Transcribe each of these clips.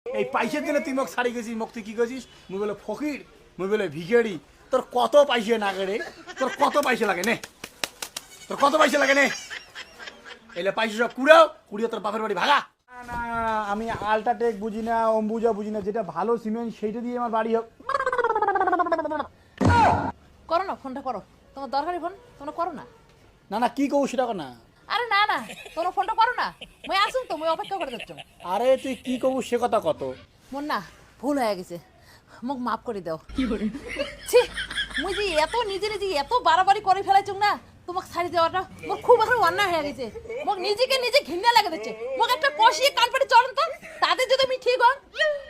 এই পয়সার জন্য তুই মোক ছাড়ি গেছিস, মোক তুই কি গেছিস? মুই বলে ফকির, মুই বলে ভিখারি। তোর কত পয়সা লাগে রে? তোর কত পয়সা লাগে নে? তোর কত পয়সা লাগে নে? এলে পয়সা সব কুড়াও, কুড়িয়ে তোর বাপের বাড়ি ভাগা। না আমি আল্ট্রাটেক বুঝি না, অম্বুজা বুঝি না, যেটা ভালো সিমেন্ট সেইটা দিয়ে আমার বাড়ি হোক। করো না, ফোনটা করো, তোমার দরকারি ফোন তোমরা করো না। না না কি কবু সেটা না। আরে না না, তোমরা ফোনটা করো না, মই আসুন তো, মই অপেক্ষা করে যাচ্ছ। আরে তুই কি কবু সে কথা কত। মোর না ভুল হয়ে গেছে, মোক মাফ করে দাও। ছি, মুই যে এত নিজে নিজে এত বাড়াবাড়ি করে ফেলাইছুম না, তোমাকে ছাড়ি দেওয়াটা মোর খুব এখন অন্যায় হয়ে গেছে। মোক নিজেকে নিজে ঘৃণা লাগে দিচ্ছে। মোক একটা কষিয়ে কান পেটে চলন তো, তাদের যদি আমি ঠিক হন,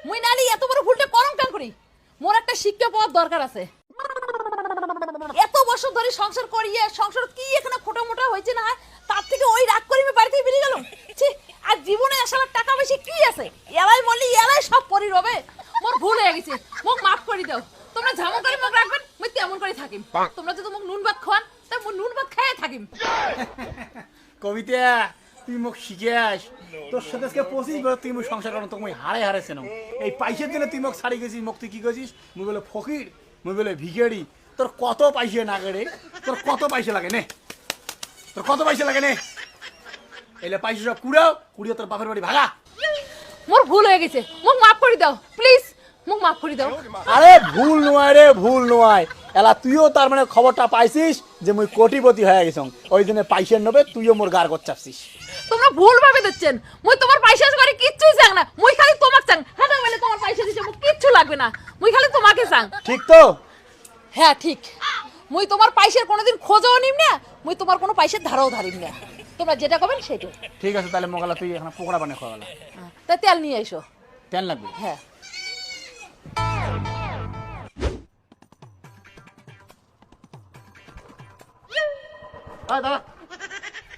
মুই নালি এত বড় ভুলটা করম কেন করি? মোর একটা শিক্ষা পাওয়ার দরকার আছে। এত বছর ধরে সংসার করিয়ে সংসার কি এখানে খোটা মোটা হয়েছে না, তার থেকে ওই রাগ করে আমি বাড়ি থেকে বেরিয়ে গেলাম। ছি, আর জীবনে আসলে টাকা বেশি কি আছে? এলাই মলি এলাই সব পরি রবে। মোর ভুল হয়ে গেছে, মোক মাফ করে দাও। তোমরা যেমন করে মোক রাখবেন মই তেমন করে থাকিম। তোমরা যদি মোক নুন ভাত খাওয়ান তা মই নুন ভাত খেয়ে থাকিম। কবিতা তুই মোক শিখাস, তোর সাথে আজকে 25 বছর তুই মুই সংসার করো, তোকে মুই হারে হারে চেনো। এই পয়সার জন্য তুই মোক ছাড়ি গেছিস, মোক তুই কি গেছিস? মুই বলে ফকির, মুই বলে ভিখারি। তোর কত পয়সা লাগে রে? তোর কত পয়সা লাগে নে? তোর কত পয়সা লাগে নে? এলে পয়সা সব কুড়াও, কুড়িয়ে তোর বাপের বাড়ি ভাগা। মোর ভুল হয়ে গেছে, মোক মাফ করে দাও প্লিজ, মোক মাফ করে দাও। আরে ভুল নয় রে, ভুল নয়। এলা তুইও তার মানে খবরটা পাইছিস যে মুই কোটিপতি হয়ে গেছ, ওই জন্য পয়সা নেবে তুইও মোর গার করছিস। তোমরা ভুল ভাবে দিচ্ছেন। মই তোমার পয়সা করে কিচ্ছুই চাং না, মই খালি তোমাকে চাং। হাঁটা মেলে তোমার পয়সা দিছে, মোক কিচ্ছু লাগবে না, মই খালি তোমাকে চাং। ঠিক তো? হ্যাঁ ঠিক। মই তোমার পয়সার কোনোদিন খোঁজও নিম না, মই তোমার কোনো পয়সার ধারও ধারিম না। তোমরা যেটা করবেন সেটাই ঠিক আছে, তাহলে মোকালা তুই এখন পকোড়া বানিয়ে খাওয়া গেল। তা তেল নিয়ে এসো। তেল লাগবে? হ্যাঁ।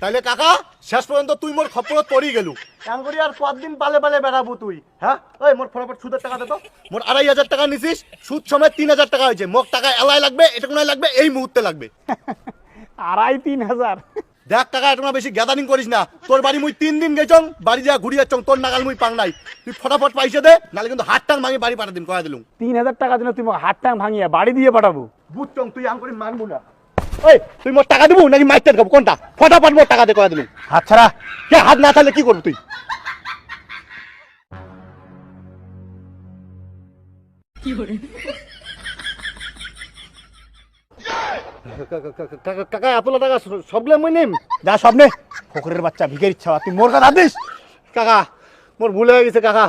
তাইলে কাকা শেষ পর্যন্ত তুই মোর খপ্পরত পড়ি গেলু। এমন করি আর কতদিন পালে পালে বেড়াবো তুই? হ্যাঁ ওই মোর ফটাফট সুদের টাকা দে তো। মোর 2500 টাকা নিছিস, সুদ সময় 3000 টাকা হয়েছে। মোর টাকা এলাই লাগবে, এটা কোনায় লাগবে, এই মুহূর্তে লাগবে। 2500-3000? দেখ টাকা এটা বেশি গ্যাদারিং করিস না। তোর বাড়ি মুই 3 দিন গেছং, বাড়ি যা ঘুরি যাচ্ছং, তোর নাগাল মুই পাং নাই। তুই ফটাফট পয়সা দে, নালে কিন্তু হাত টাং ভাঙি বাড়ি পাঠা দিন কয়া দিলুম। 3000 টাকার জন্য তুই হাত টাং ভাঙিয়ে বাড়ি দিয়ে পাঠাবো? বুঝছং তুই আম করি মানবো না। ওই তুই মোর টাকা দিবু নাকি মাইরতে খাবো কোনটা? ফটাফট মোর টাকা দে কয়া দিলুম। হাত ছাড়া। কে হাত না থাকলে কি করবি তুই? কাকা আপনার টাকা সবলে মই নিম। যা সব নে, ফকরের বাচ্চা ভিখারির ছাওয়া, তুই মোর কথা দিস। কাকা মোর ভুল হয়ে গেছে কাকা।